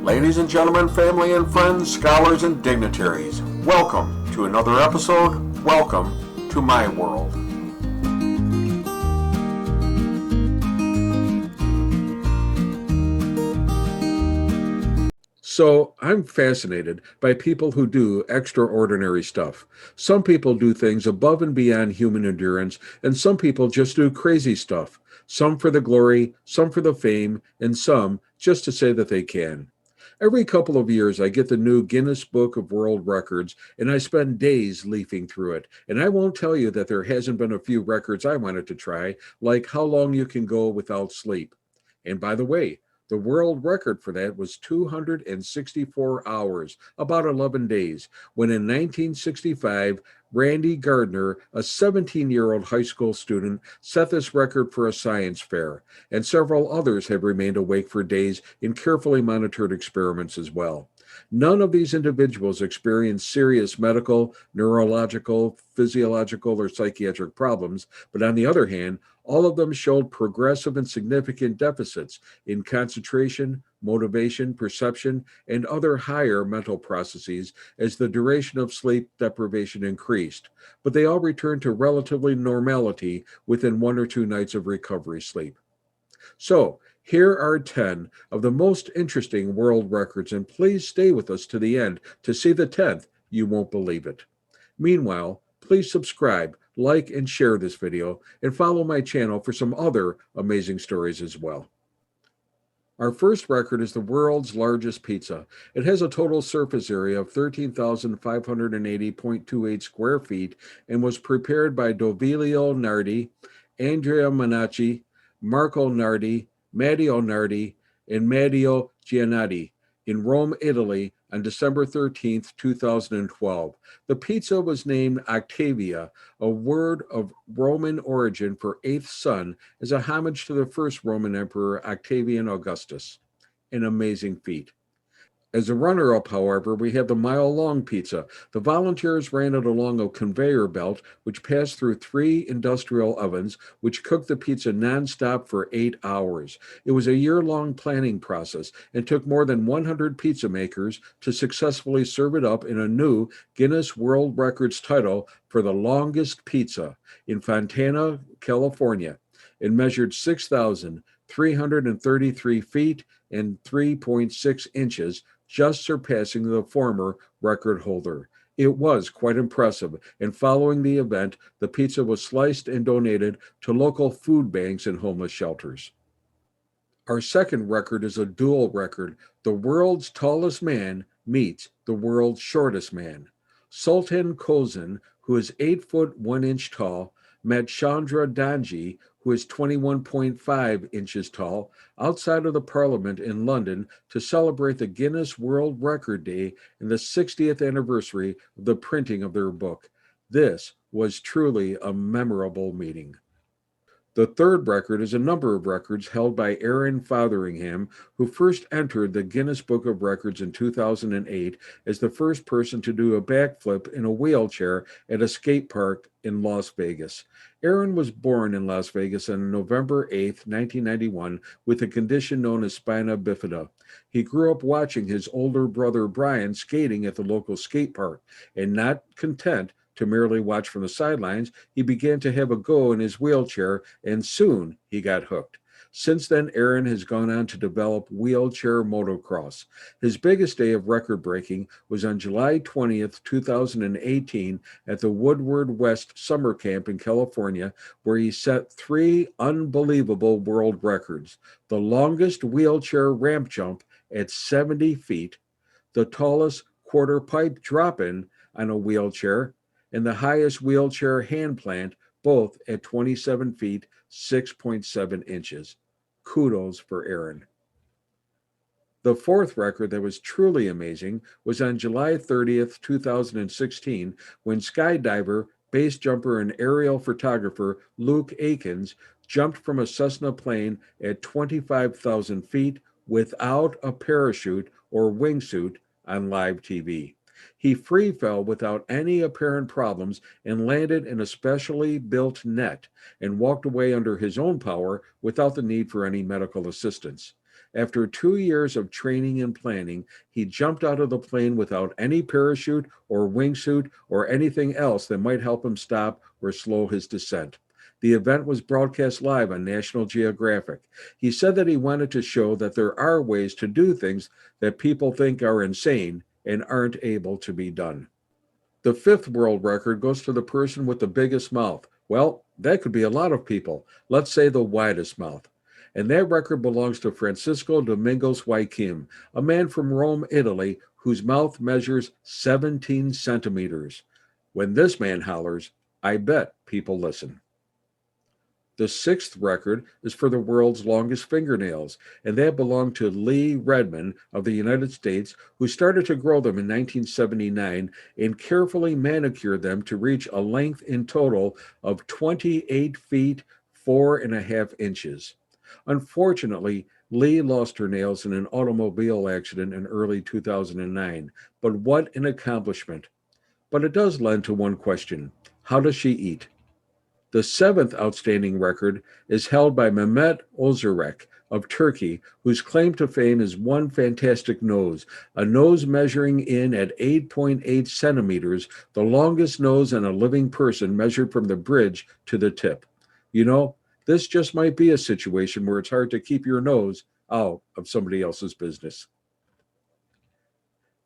Ladies and gentlemen, family and friends, scholars and dignitaries, welcome to another episode. Welcome to my world. So I'm fascinated by people who do extraordinary stuff. Some people do things above and beyond human endurance, and some people just do crazy stuff. Some for the glory, some for the fame, and some just to say that they can. Every couple of years, I get the new Guinness Book of World Records, and I spend days leafing through it. And I won't tell you that there hasn't been a few records I wanted to try, like how long you can go without sleep. And by the way, the world record for that was 264 hours, about 11 days, when in 1965, Randy Gardner, a 17-year-old high school student, set this record for a science fair, and several others have remained awake for days in carefully monitored experiments as well. None of these individuals experienced serious medical, neurological, physiological, or psychiatric problems, but on the other hand, all of them showed progressive and significant deficits in concentration, motivation, perception, and other higher mental processes as the duration of sleep deprivation increased. But they all returned to relatively normality within 1 or 2 nights of recovery sleep. So, here are 10 of the most interesting world records, and please stay with us to the end to see the 10th. You won't believe it. Meanwhile, please subscribe, like, and share this video, and follow my channel for some other amazing stories as well. Our first record is the world's largest pizza. It has a total surface area of 13,580.28 square feet and was prepared by Dovilio Nardi, Andrea Manacci, Marco Nardi, Matteo Nardi, and Matteo Giannatti in Rome, Italy on December 13th, 2012. The pizza was named Octavia, a word of Roman origin for eighth son, as a homage to the first Roman emperor Octavian Augustus. An amazing feat. As a runner-up, however, we have the mile-long pizza. The volunteers ran it along a conveyor belt, which passed through 3 industrial ovens, which cooked the pizza nonstop for 8 hours. It was a year-long planning process and took more than 100 pizza makers to successfully serve it up in a new Guinness World Records title for the longest pizza in Fontana, California. It measured 6,333 feet and 3.6 inches, just surpassing the former record holder. It was quite impressive, and following the event, the pizza was sliced and donated to local food banks and homeless shelters. Our second record is a dual record. The world's tallest man meets the world's shortest man. Sultan Kozan, who is 8 foot 1 inch tall, met Chandra Danji, who is 21.5 inches tall, outside of the Parliament in London to celebrate the Guinness World Record Day and the 60th anniversary of the printing of their book. This was truly a memorable meeting. The third record is a number of records held by Aaron Fotheringham, who first entered the Guinness Book of Records in 2008 as the first person to do a backflip in a wheelchair at a skate park in Las Vegas. Aaron was born in Las Vegas on November 8, 1991, with a condition known as spina bifida. He grew up watching his older brother Brian skating at the local skate park, and not content to merely watch from the sidelines, he began to have a go in his wheelchair, and soon he got hooked. Since then, Aaron has gone on to develop wheelchair motocross. His biggest day of record breaking was on July 20th, 2018 at the Woodward West Summer Camp in California, where he set 3 unbelievable world records: the longest wheelchair ramp jump at 70 feet, the tallest quarter pipe drop-in on a wheelchair, and the highest wheelchair hand plant, both at 27 feet, 6.7 inches. Kudos for Aaron. The fourth record that was truly amazing was on July 30th, 2016, when skydiver, base jumper, and aerial photographer Luke Akins jumped from a Cessna plane at 25,000 feet without a parachute or wingsuit on live TV. He free fell without any apparent problems and landed in a specially built net and walked away under his own power without the need for any medical assistance. After 2 years of training and planning, he jumped out of the plane without any parachute or wingsuit or anything else that might help him stop or slow his descent. The event was broadcast live on National Geographic. He said that he wanted to show that there are ways to do things that people think are insane and aren't able to be done. The fifth world record goes to the person with the biggest mouth. Well, that could be a lot of people. Let's say the widest mouth. And that record belongs to Francisco Domingos Joaquim, a man from Rome, Italy, whose mouth measures 17 centimeters. When this man hollers, I bet people listen. The sixth record is for the world's longest fingernails, and that belonged to Lee Redmond of the United States, who started to grow them in 1979 and carefully manicured them to reach a length in total of 28 feet, 4.5 inches. Unfortunately, Lee lost her nails in an automobile accident in early 2009, but what an accomplishment. But it does lend to one question: how does she eat? The seventh outstanding record is held by Mehmet Ozurek of Turkey, whose claim to fame is one fantastic nose, a nose measuring in at 8.8 centimeters, the longest nose on a living person measured from the bridge to the tip. You know, this just might be a situation where it's hard to keep your nose out of somebody else's business.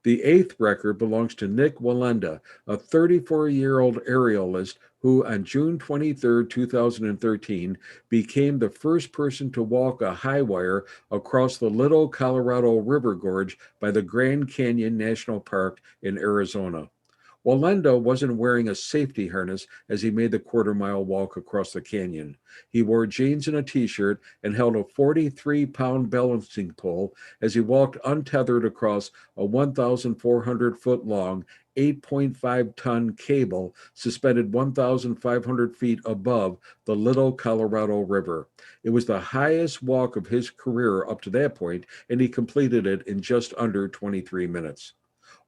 The eighth record belongs to Nick Wallenda, a 34-year-old aerialist who on June 23, 2013, became the first person to walk a high wire across the Little Colorado River Gorge by the Grand Canyon National Park in Arizona. Wallenda wasn't wearing a safety harness as he made the quarter-mile walk across the canyon. He wore jeans and a t-shirt and held a 43-pound balancing pole as he walked untethered across a 1,400-foot-long, 8.5-ton cable suspended 1,500 feet above the Little Colorado River. It was the highest walk of his career up to that point, and he completed it in just under 23 minutes.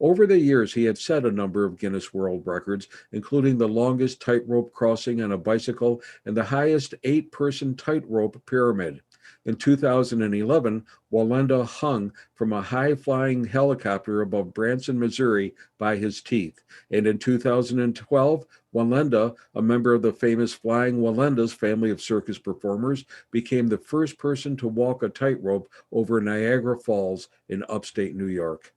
Over the years, he had set a number of Guinness World Records, including the longest tightrope crossing on a bicycle and the highest 8-person tightrope pyramid. In 2011, Wallenda hung from a high-flying helicopter above Branson, Missouri, by his teeth. And in 2012, Wallenda, a member of the famous Flying Wallenda's family of circus performers, became the first person to walk a tightrope over Niagara Falls in upstate New York.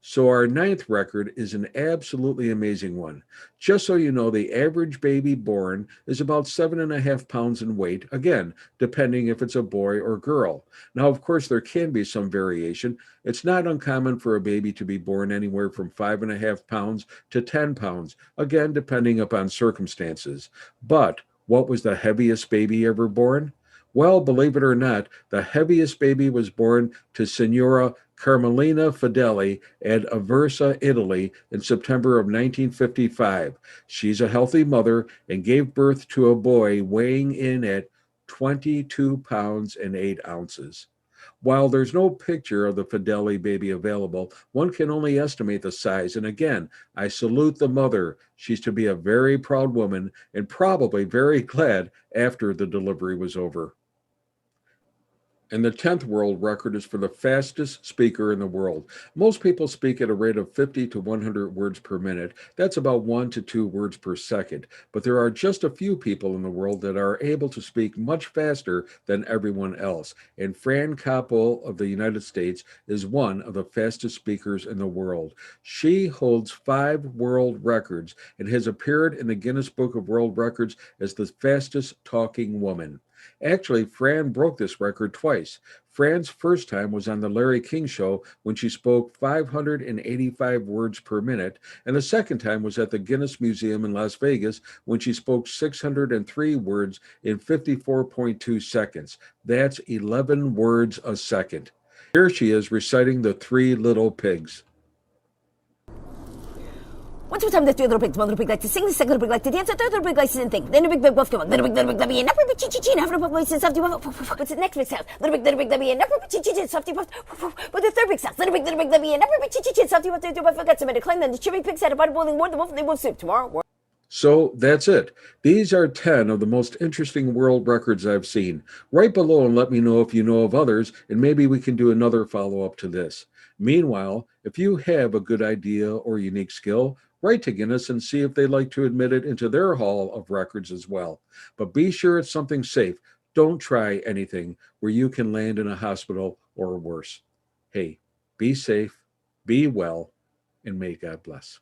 So our ninth record is an absolutely amazing one. Just so you know, the average baby born is about 7.5 pounds in weight, again, depending if it's a boy or girl. Now, of course, there can be some variation. It's not uncommon for a baby to be born anywhere from 5.5 pounds to 10 pounds, again, depending upon circumstances. But what was the heaviest baby ever born? Well, believe it or not, the heaviest baby was born to Signora Carmelina Fedeli at Aversa, Italy in September of 1955. She's a healthy mother and gave birth to a boy weighing in at 22 pounds and 8 ounces. While there's no picture of the Fedeli baby available, one can only estimate the size. And again, I salute the mother. She's to be a very proud woman and probably very glad after the delivery was over. And the 10th world record is for the fastest speaker in the world. Most people speak at a rate of 50 to 100 words per minute. That's about 1 to 2 words per second. But there are just a few people in the world that are able to speak much faster than everyone else. And Fran Koppel of the United States is one of the fastest speakers in the world. She holds 5 world records and has appeared in the Guinness Book of World Records as the fastest talking woman. Actually, Fran broke this record twice. Fran's first time was on the Larry King Show when she spoke 585 words per minute, and the second time was at the Guinness Museum in Las Vegas when she spoke 603 words in 54.2 seconds. That's 11 words a second. Here she is reciting the 3 Little Pigs. Once upon a time, there's 3 little pigs. 1 little pig liked to sing, the 2nd little pig liked to dance, the 3rd little pig likes to think. Then a big wolf came on. Then a big levy, and every big chee and every big voice and softy puff. What's the next big sound? Little big levy, and every big chee and softy puff. But the 3rd big sound? Little big levy, and every big chee and softy puff. They do puff. Got somebody to claim. Then the chirpy pigs had a bottle boiling water, the wolf and the wolf soup. Tomorrow. So that's it. These are 10 of the most interesting world records I've seen. Write below and let me know if you know of others, and maybe we can do another follow up to this. Meanwhile, if you have a good idea or unique skill, write to Guinness and see if they'd like to admit it into their Hall of Records as well. But be sure it's something safe. Don't try anything where you can land in a hospital or worse. Hey, be safe, be well, and may God bless.